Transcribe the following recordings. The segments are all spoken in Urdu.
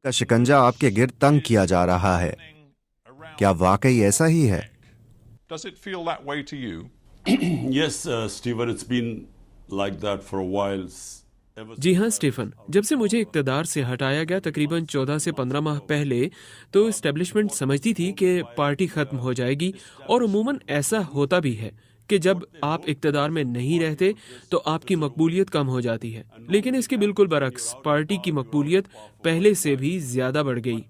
کا شکنجا آپ کے گرد تنگ کیا جا رہا ہے، کیا واقعی ایسا ہی ہے؟ Does it feel that way to you? Yes, Stephen, it's been like that for a while. جی ہاں اسٹیفن، جب سے مجھے اقتدار سے ہٹایا گیا تقریباً 14 سے 15 ماہ پہلے تو اسٹیبلشمنٹ سمجھتی تھی کہ پارٹی ختم ہو جائے گی، اور عموماً ایسا ہوتا بھی ہے کہ جب آپ اقتدار میں نہیں رہتے تو آپ کی مقبولیت کم ہو جاتی ہے، لیکن اس کے بالکل برعکس پارٹی کی مقبولیت پہلے سے بھی زیادہ بڑھ گئی،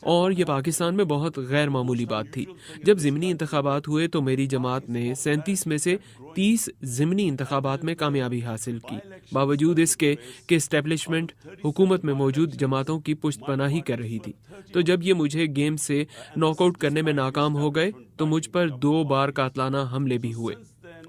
اور یہ پاکستان میں بہت غیر معمولی بات تھی۔ جب ضمنی انتخابات ہوئے تو میری جماعت نے 37 میں سے 30 ضمنی انتخابات میں کامیابی حاصل کی، باوجود اس کے کہ اسٹیبلشمنٹ حکومت میں موجود جماعتوں کی پشت پناہی کر رہی تھی۔ تو جب یہ مجھے گیم سے ناک آؤٹ کرنے میں ناکام ہو گئے تو مجھ پر 2 بار قاتلانہ حملے بھی ہوئے،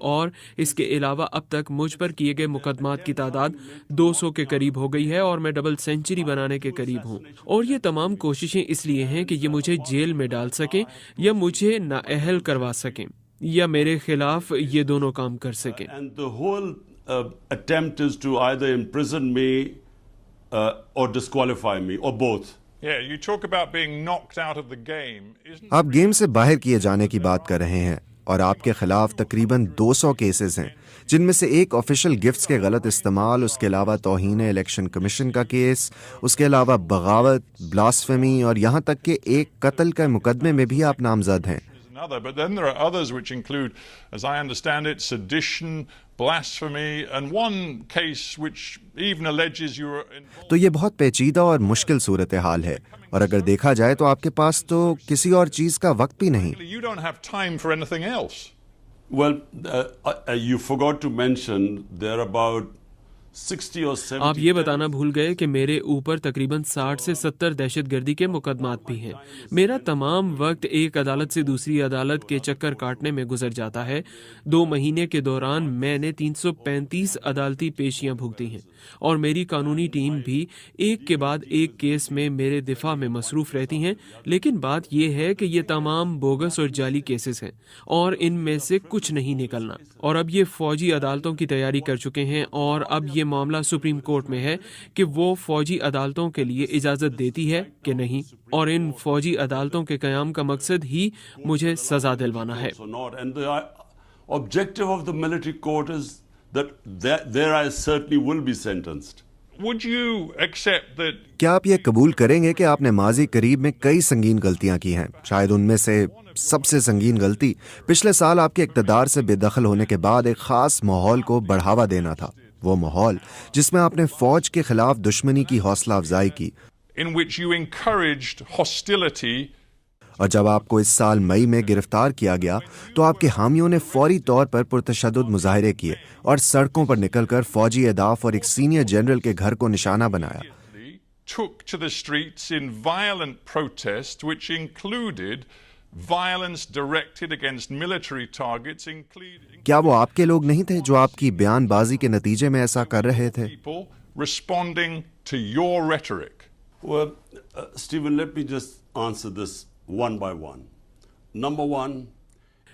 اور اس کے علاوہ اب تک مجھ پر کیے گئے مقدمات کی تعداد 200 کے قریب ہو گئی ہے، اور میں ڈبل سینچری بنانے کے قریب ہوں، اور یہ تمام کوششیں اس لیے ہیں کہ یہ مجھے جیل میں ڈال سکیں یا مجھے نااہل کروا سکیں یا میرے خلاف یہ دونوں کام کر سکیں۔ And the whole attempt is to either imprison me or disqualify me, or both. Yeah, you talk about being knocked out of the game. آپ گیم سے باہر کیے جانے کی بات کر رہے ہیں، اور آپ کے خلاف تقریباً 200 کیسز ہیں، جن میں سے ایک آفیشل گفٹس کے غلط استعمال، اس کے علاوہ توہین الیکشن کمیشن کا کیس، اس کے علاوہ بغاوت، بلاسفیمی، اور یہاں تک کہ ایک قتل کے مقدمے میں بھی آپ نامزد ہیں۔ But then there are others which include, as I understand it, sedition, blasphemy, and one case which even alleges you were involved. تو یہ بہت پیچیدہ اور مشکل صورتحال ہے، اور اگر دیکھا جائے تو آپ کے پاس تو کسی اور چیز کا وقت بھی نہیں۔ You don't have time for anything else. Well, you forgot to mention there are about 60 or 70. آپ یہ بتانا بھول گئے کہ میرے اوپر تقریباً 60 سے 70 دہشت گردی کے مقدمات بھی ہیں۔ میرا تمام وقت ایک عدالت سے دوسری عدالت کے چکر کاٹنے میں گزر جاتا ہے۔ 2 مہینے کے دوران میں نے 335 عدالتی پیشیاں بھگتی ہیں، اور میری قانونی ٹیم بھی ایک کے بعد ایک کیس میں میرے دفاع میں مصروف رہتی ہیں، لیکن بات یہ ہے کہ یہ تمام بوگس اور جعلی کیسز ہیں، اور ان میں سے کچھ نہیں نکلنا، اور اب یہ فوجی عدالتوں کی تیاری کر چکے ہیں، اور اب یہ معاملہ سپریم کورٹ میں ہے کہ وہ فوجی عدالتوں کے لیے اجازت دیتی ہے کہ نہیں، اور ان فوجی عدالتوں کے قیام کا مقصد ہی مجھے سزا دلوانا ہے۔ So not. And the objective of the military court is that there I certainly will be sentenced. Would you accept that? کیا آپ یہ قبول کریں گے کہ آپ نے ماضی قریب میں کئی سنگین غلطیاں کی ہیں؟ شاید ان میں سے سب سے سنگین غلطی پچھلے سال آپ کے اقتدار سے بے دخل ہونے کے بعد ایک خاص ماحول کو بڑھاوا دینا تھا، وہ ماحول جس میں آپ نے فوج کے خلاف دشمنی کی حوصلہ افزائی کی، In which you encouraged hostility. اور جب آپ کو اس سال مئی میں گرفتار کیا گیا تو آپ کے حامیوں نے فوری طور پر پرتشدد مظاہرے کیے اور سڑکوں پر نکل کر فوجی اہداف اور ایک سینئر جنرل کے گھر کو نشانہ بنایا۔ Took to the streets in violent protest, which included violence directed against military targets, including کیا وہ آپ کے لوگ نہیں تھے جو آپ کی بیان بازی کے نتیجے میں ایسا کر رہے تھے؟ people responding to your rhetoric. Well, Stephen, let me just answer this one by one. Number one.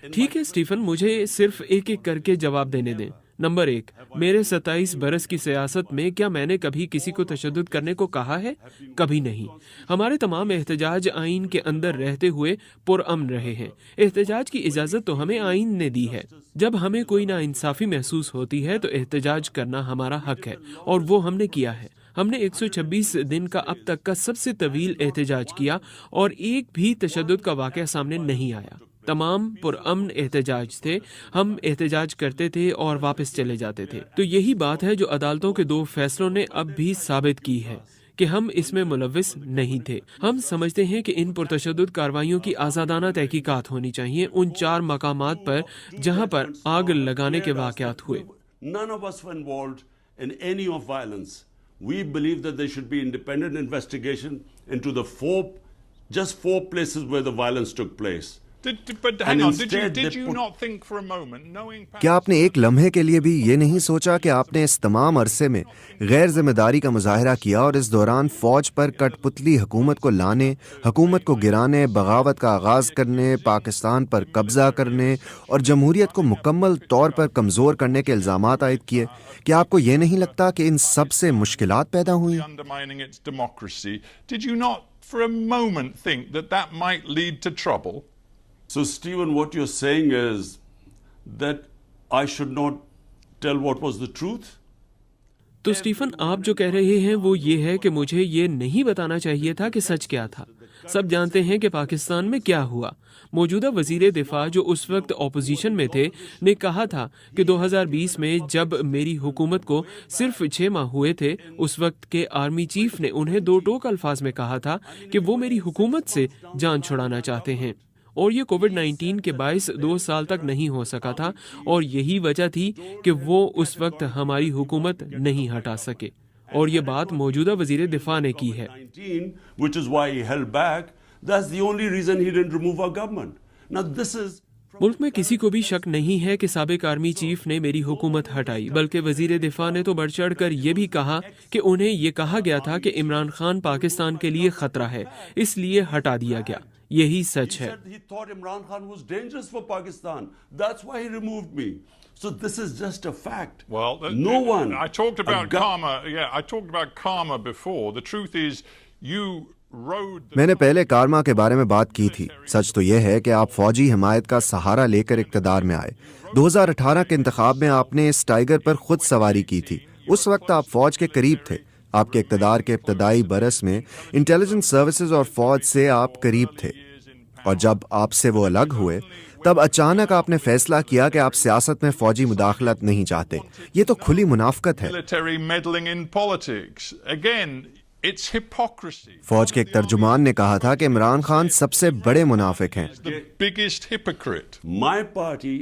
ٹھیک ہے اسٹیفن، مجھے صرف ایک ایک کر کے جواب دینے دیں۔ نمبر 1، میرے 27 برس کی سیاست میں کیا میں نے کبھی کسی کو تشدد کرنے کو کہا ہے؟ کبھی نہیں۔ ہمارے تمام احتجاج آئین کے اندر رہتے ہوئے پرامن رہے ہیں۔ احتجاج کی اجازت تو ہمیں آئین نے دی ہے۔ جب ہمیں کوئی ناانصافی محسوس ہوتی ہے تو احتجاج کرنا ہمارا حق ہے، اور وہ ہم نے کیا ہے۔ ہم نے 126 دن کا اب تک کا سب سے طویل احتجاج کیا، اور ایک بھی تشدد کا واقعہ سامنے نہیں آیا۔ تمام پرامن احتجاج تھے، ہم احتجاج کرتے تھے اور واپس چلے جاتے تھے۔ تو یہی بات ہے جو عدالتوں کے 2 فیصلوں نے اب بھی ثابت کی ہے کہ ہم اس میں ملوث نہیں تھے۔ ہم سمجھتے ہیں کہ ان پرتشدد کارروائیوں کی آزادانہ تحقیقات ہونی چاہیے ان 4 مقامات پر جہاں پر آگ لگانے کے واقعات ہوئے۔ None of us were involved in any of violence. We believe that there should be independent investigation into the just four places where the violence took place. But hang And on, instead did they you put- not think for a moment, knowing کیا آپ نے ایک لمحے کے لیے بھی یہ نہیں سوچا کہ آپ نے اس تمام عرصے میں غیر ذمہ داری کا مظاہرہ کیا اور اس دوران فوج پر کٹ پتلی حکومت کو لانے، حکومت کو گرانے، بغاوت کا آغاز کرنے، پاکستان پر قبضہ کرنے اور جمہوریت کو مکمل طور پر کمزور کرنے کے الزامات عائد کیے؟ کیا آپ کو یہ نہیں لگتا کہ ان سب سے مشکلات پیدا ہوئیں؟ undermining its democracy? Did you not for a moment think that that might lead to trouble? So, Stephen, what you're saying is that I should not tell what was the truth? تو اسٹیفن، آپ جو کہہ رہے ہیں وہ یہ ہے کہ مجھے یہ نہیں بتانا چاہیے تھا کہ سچ کیا تھا۔ سب جانتے ہیں کہ پاکستان میں کیا ہوا۔ موجودہ وزیر دفاع جو اس وقت اپوزیشن میں تھے نے کہا تھا کہ 2020 میں جب میری حکومت کو صرف 6 ماہ ہوئے تھے، اس وقت کے آرمی چیف نے انہیں 2 ٹوک الفاظ میں کہا تھا کہ وہ میری حکومت سے جان چھڑانا چاہتے ہیں، اور یہ کووڈ-19 کے باعث 2 سال تک نہیں ہو سکا تھا، اور یہی وجہ تھی کہ وہ اس وقت ہماری حکومت نہیں ہٹا سکے، اور یہ بات موجودہ وزیر دفاع نے کی ہے۔ 19, which is why he held back. That's the only reason he didn't remove our government. Now, this is ملک میں کسی کو بھی شک نہیں ہے کہ سابق آرمی چیف نے میری حکومت ہٹائی، بلکہ وزیر دفاع نے تو بڑھ چڑھ کر یہ بھی کہا کہ انہیں یہ کہا گیا تھا کہ عمران خان پاکستان کے لیے خطرہ ہے، اس لیے ہٹا دیا گیا۔ یہی سچ ہے۔ he thought Imran Khan was dangerous for Pakistan. That's why he removed me. So this is just a fact. Well, no one. I talked about karma. Yeah, I talked about karma before. The truth is, you rode. میں نے پہلے کارما کے بارے میں بات کی تھی۔ سچ تو یہ ہے کہ آپ فوجی حمایت کا سہارا لے کر اقتدار میں آئے۔ 2018 کے انتخاب میں آپ نے اس ٹائیگر پر خود سواری کی تھی۔ اس وقت آپ فوج کے قریب تھے۔ آپ کے اقتدار کے ابتدائی برس میں انٹیلیجنس سروسز اور فوج سے آپ قریب تھے، اور جب آپ سے وہ الگ ہوئے تب اچانک آپ نے فیصلہ کیا کہ آپ سیاست میں فوجی مداخلت نہیں چاہتے۔ یہ تو کھلی منافقت ہے۔ Military meddling in politics. Again, it's hypocrisy. فوج کے ایک ترجمان نے کہا تھا کہ عمران خان سب سے بڑے منافق ہیں۔ The biggest hypocrite. My party.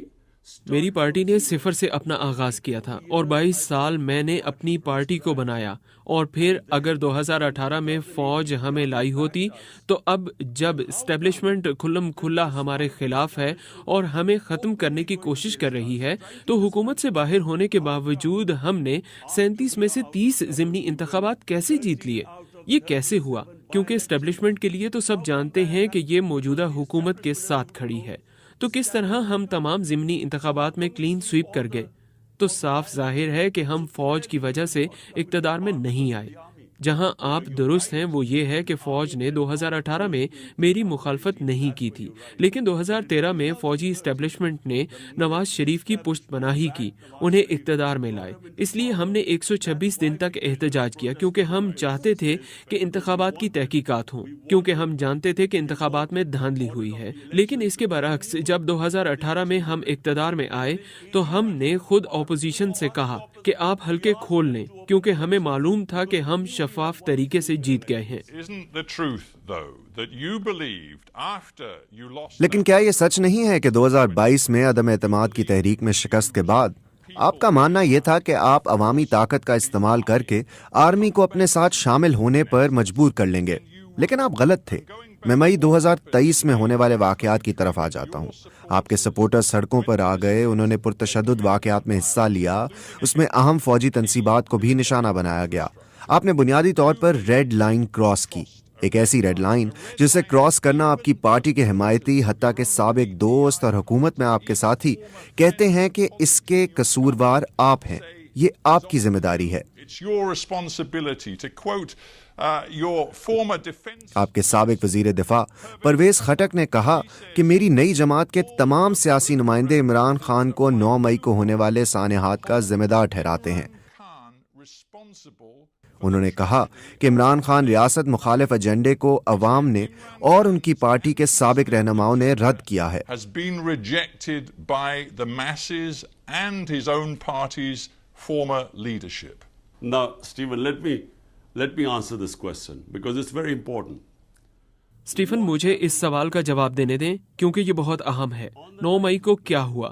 میری پارٹی نے 0 سے اپنا آغاز کیا تھا، اور 22 سال میں نے اپنی پارٹی کو بنایا، اور پھر اگر 2018 میں فوج ہمیں لائی ہوتی تو اب جب اسٹیبلشمنٹ کھلم کھلا ہمارے خلاف ہے اور ہمیں ختم کرنے کی کوشش کر رہی ہے، تو حکومت سے باہر ہونے کے باوجود ہم نے 37 میں سے 30 ضمنی انتخابات کیسے جیت لیے؟ یہ کیسے ہوا؟ کیونکہ اسٹیبلشمنٹ کے لیے تو سب جانتے ہیں کہ یہ موجودہ حکومت کے ساتھ کھڑی ہے، تو کس طرح ہم تمام ضمنی انتخابات میں کلین سویپ کر گئے؟ تو صاف ظاہر ہے کہ ہم فوج کی وجہ سے اقتدار میں نہیں آئے۔ جہاں آپ درست ہیں وہ یہ ہے کہ فوج نے 2018 میں میری مخالفت نہیں کی تھی، لیکن 2013 میں فوجی اسٹیبلشمنٹ نے نواز شریف کی پشت پناہی کی، انہیں اقتدار میں لائے۔ اس لیے ہم نے 126 دن تک احتجاج کیا، کیونکہ ہم چاہتے تھے کہ انتخابات کی تحقیقات ہوں، کیونکہ ہم جانتے تھے کہ انتخابات میں دھاندلی ہوئی ہے۔ لیکن اس کے برعکس جب 2018 میں ہم اقتدار میں آئے تو ہم نے خود اپوزیشن سے کہا کہ آپ حلقے کھول لیں، کیونکہ ہمیں معلوم تھا کہ ہم شفاف طریقے سے جیت گئے ہیں۔ Isn't the truth, though, that you believed after you lost لیکن کیا یہ سچ نہیں ہے کہ 2022 میں عدم اعتماد کی تحریک میں شکست کے بعد آپ کا ماننا یہ تھا کہ آپ عوامی طاقت کا استعمال کر کے آرمی کو اپنے ساتھ شامل ہونے پر مجبور کر لیں گے؟ لیکن آپ غلط تھے۔ میں مئی 2023 میں ہونے والے واقعات کی طرف آ جاتا ہوں۔ آپ کے سپورٹر سڑکوں پر آ گئے، انہوں نے پرتشدد واقعات میں حصہ لیا، اس میں اہم فوجی تنصیبات کو بھی نشانہ بنایا گیا۔ آپ نے بنیادی طور پر ریڈ لائن کراس کی، ایک ایسی ریڈ لائن جسے کراس کرنا آپ کی پارٹی کے حمایتی، حتیٰ کہ سابق دوست اور حکومت میں آپ کے ساتھی کہتے ہیں کہ اس کے قصوروار آپ ہیں۔ یہ آپ کی ذمہ داری ہے۔ It's your responsibility to quote your former defense. آپ کے سابق وزیر دفاع پرویز خٹک نے کہا کہ میری نئی جماعت کے تمام سیاسی نمائندے عمران خان کو 9 مئی کو ہونے والے سانحات کا ذمہ دار ٹھہراتے ہیں۔ Khan responsible انہوں نے کہا کہ عمران خان ریاست مخالف ایجنڈے کو عوام نے اور ان کی پارٹی کے سابق رہنماؤں نے رد کیا ہے۔ has been rejected by the masses and his own party's former leadership. Now, Stephen, let me answer this question because it's very important. Stephen, مجھے اس سوال کا جواب دینے دیں کیونکہ یہ بہت اہم ہے۔ 9 مئی کو کیا ہوا؟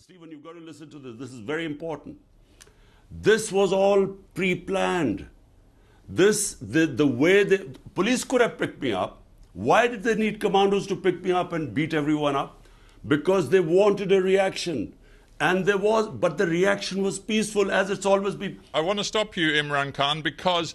Stephen, you've got to listen to this. This is very important. This was all pre-planned. The way the police could have picked me up. Why did they need commandos to pick me up and beat everyone up? Because they wanted a reaction. And but the reaction was peaceful, as it's always been. I want to stop you, Imran Khan, because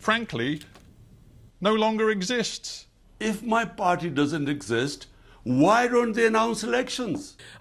frankly, no longer exists. If my party doesn't exist, why don't they announce elections?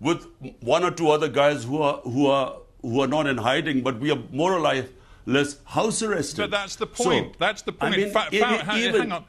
with 1 or 2 other guys who are not in hiding, but we are more or less house arrested. But that's the point. That's the point. I mean, Hang on.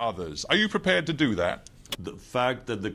others. Are you prepared to do that? The fact that the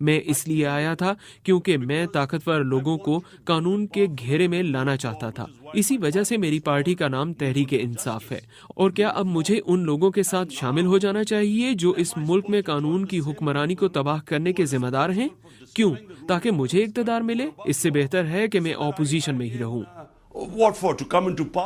میں اس لیے آیا تھا کیونکہ میں طاقتور لوگوں کو قانون کے گھیرے میں لانا چاہتا تھا. اسی وجہ سے میری پارٹی کا نام تحریک انصاف ہے. اور کیا اب مجھے ان لوگوں کے ساتھ شامل ہو جانا چاہیے جو اس ملک میں قانون کی حکمرانی کو تباہ کرنے کے ذمہ دار ہیں؟ کیوں؟ تاکہ مجھے اقتدار ملے؟ اس سے بہتر ہے کہ میں اپوزیشن میں ہی رہوں. What for? To come into power?